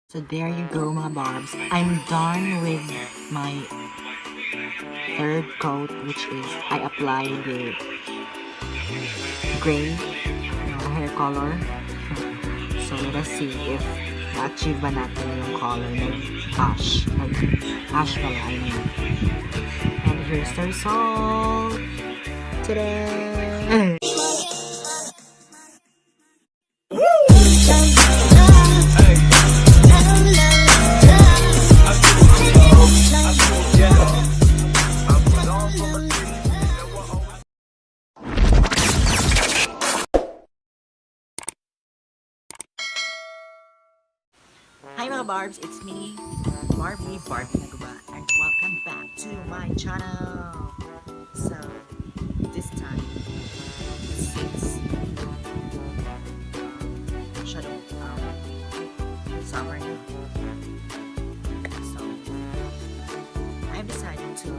So there you go mga barbs. I'm done with my third coat, which is I applied the gray hair color. So let us see if na-achieve ba natin yung color ng ash. Ash pala, I mean. And here's the result. Today. Hi mga barbs, it's me, Barbie na Guba, and welcome back to my channel. So, this time, since shadow summer na, so I've decided to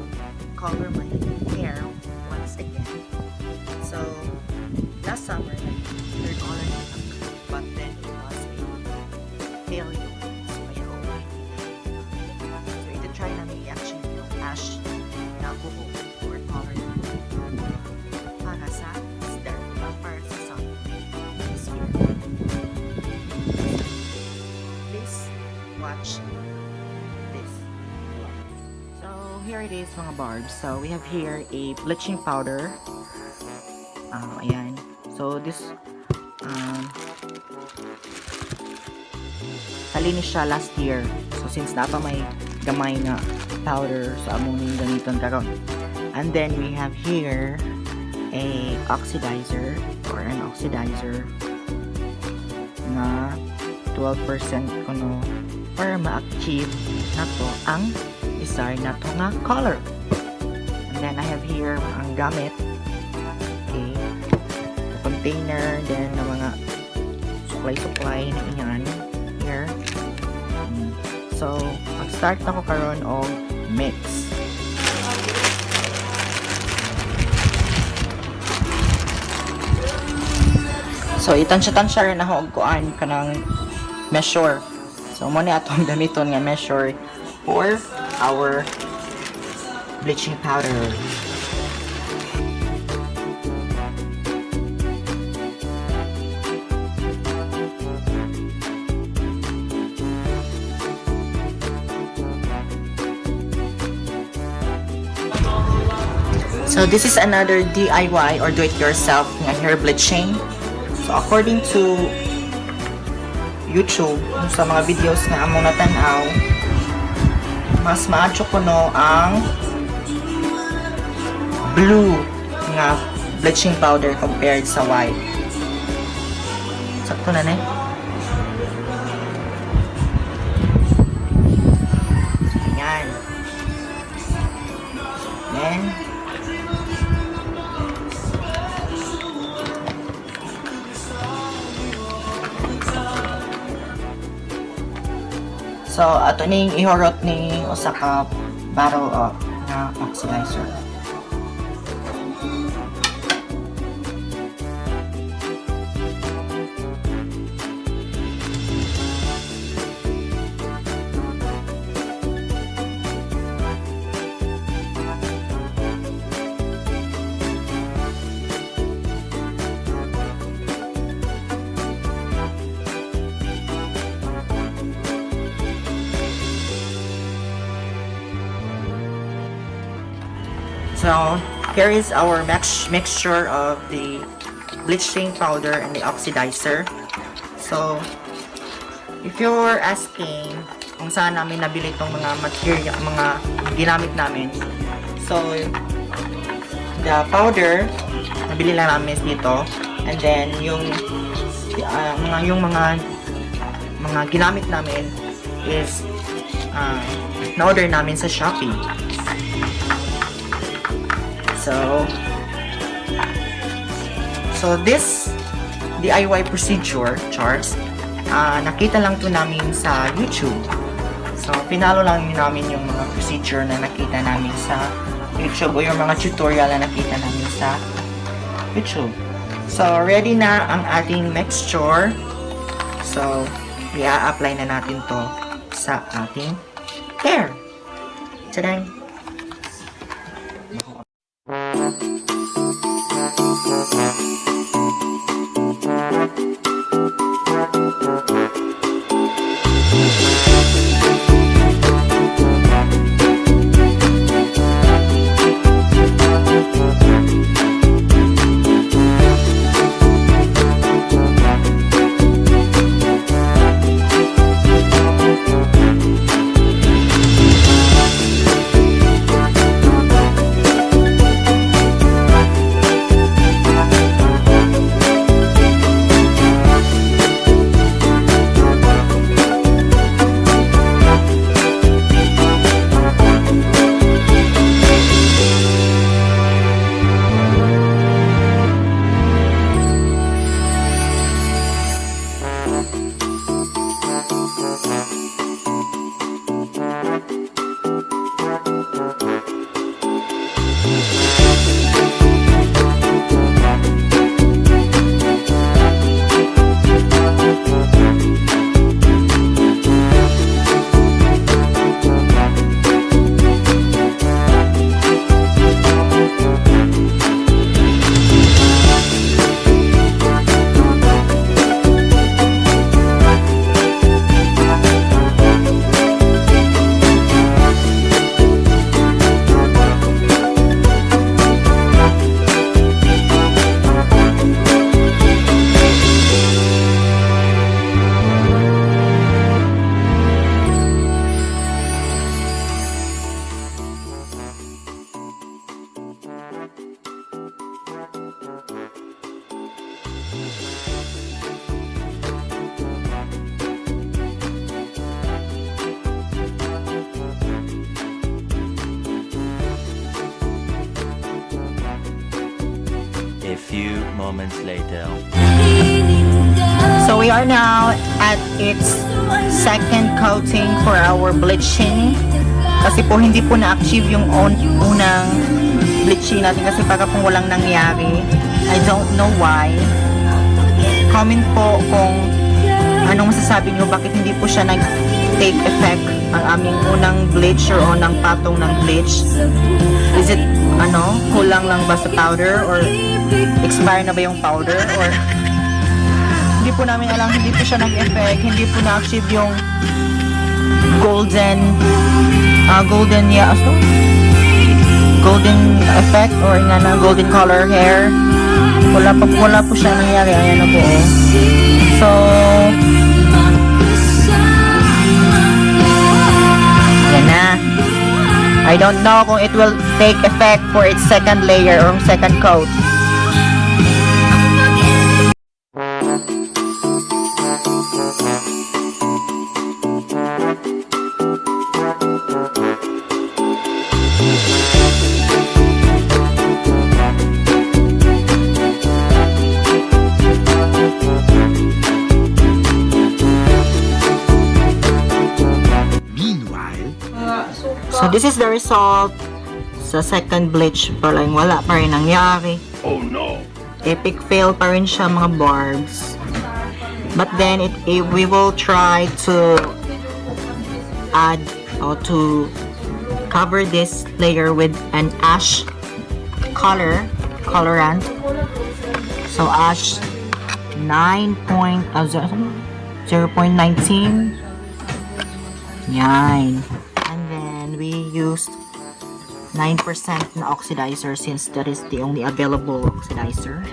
color my hair once again. So, last summer, I colored it, but then it was a failure. Try namin i-achieve yung ash na buhok or color para sa start para sa sun. Please watch this. So here it is mga barbs. So we have here a bleaching powder. Ayan. So this salinis siya last year. So since napa may gamay nga powder sa among ning ganiton karon. And then we have here a oxidizer or an oxidizer na 12% kuno para ma-achieve nato ang desired nato nga color. And then I have here ang gamit, okay, the container, then na mga supply na inyan here. So, mag-start na ko karon og mix. So, itansya-tansya rin ako og kuan kanang measure. So, mo ni atong gamiton nga measure for our bleaching powder. So this is another DIY or do-it-yourself nga hair bleaching. So according to YouTube, sa mga videos nga among natanaw, mas maadyo kuno ang blue nga bleaching powder compared sa white. Sakto na ne? Ayan. Then so, ato ning ihorot ni usa ka barrel of na oxidizer. So, here is our mixture of the bleaching powder and the oxidizer. So, if you're asking kung saan namin nabili itong mga material, mga ginamit namin. So, the powder, nabili lang namin dito. And then, yung mga ginamit namin is na-order namin sa Shopee. So this DIY procedure charts, nakita lang to namin sa YouTube. So pinalo lang namin yung mga procedure na nakita namin sa YouTube o yung mga tutorial na nakita namin sa YouTube. So ready na ang ating mixture. So i-apply na natin to sa ating hair. Tadang! A few moments later. So we are now at its second coating for our bleaching. Kasi po hindi po na-achieve yung unang bleaching natin kasi baka pong walang nangyari. I don't know why. Comment po kung anong masasabi nyo, bakit hindi po siya nag-take effect ang aming unang bleach or unang patong ng bleach. Is it kulang lang ba sa powder or expire na ba yung powder or hindi po namin alam, hindi po siya nag-effect, hindi po na-achieve yung golden effect or golden color hair. Wala po siya nangyari. Ayan na po. So ayan na. I don't know kung it will take effect for its second layer or second coat. So this is the result sa second bleach pa lang, wala pa rin nangyari. Oh no! Epic fail pa rin siya mga barbs. But then we will try to add or to cover this layer with an ash colorant. So ash 0.19. Yan. We used 9% na oxidizer since that is the only available oxidizer.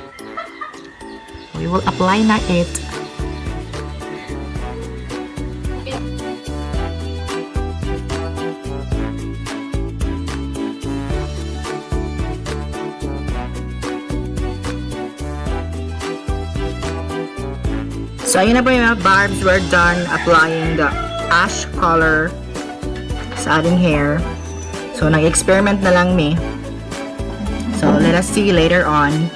We will apply na it. So ayun na po yung mga barbs, we're done applying the ash color sa ating hair. So nag-experiment na lang me. So let us see later on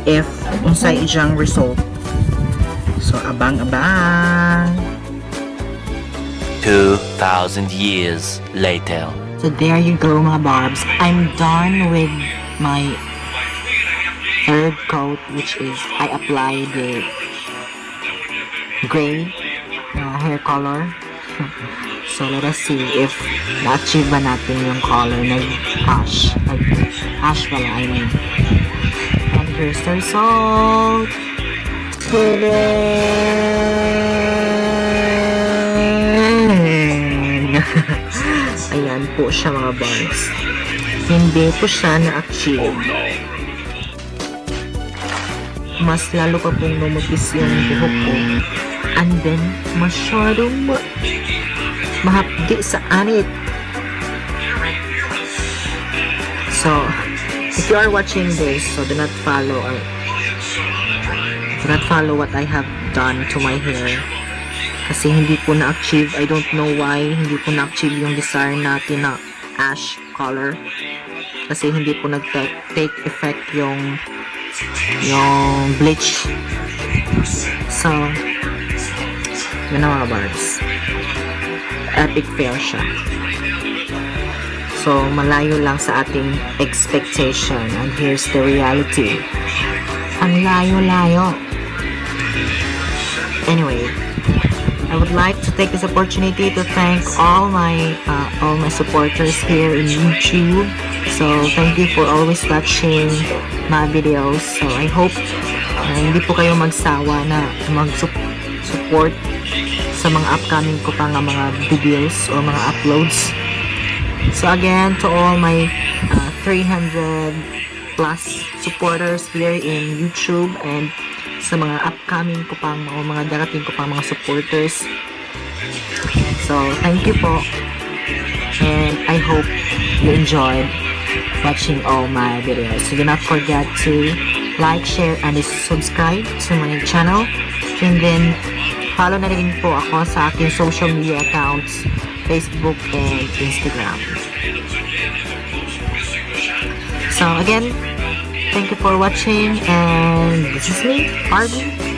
if unsay iyang result. So abang-abang. 2,000 years later. So there you go mga barbs. I'm done with my third coat, which is I applied the gray hair color. So, let us see if na-achieve ba natin yung color nag-ash. Nag-ash pala, I mean. And here's the result. Ayan po siya mga boys. Hindi po siya na-achieve. Mas lalo pa pong lumupis yung buhok ko. And then, masyadong mahapdi sa anit. So, if you are watching this, so do not follow what I have done to my hair. Kasi hindi ko na-achieve. I don't know why hindi ko na-achieve yung desire natin na ash color. Kasi hindi po nag-take effect yung bleach. So, yun na mga barbs. Epic fail siya. So, malayo lang sa ating expectation. And here's the reality. Ang layo-layo. Anyway, I would like to take this opportunity to thank all my supporters here in YouTube. So, thank you for always watching my videos. So, I hope hindi po kayo magsawa na mag-support sa mga upcoming ko pa nga mga videos o mga uploads. So, again, to all my 300 plus supporters here in YouTube and sa mga upcoming ko pang o mga darating ko pang mga supporters. So, thank you po. And I hope you enjoyed watching all my videos. So, do not forget to like, share, and subscribe to my channel. And then, follow na rin po ako sa aking social media accounts, Facebook and Instagram. So, again, thank you for watching, and this is me, Barbie.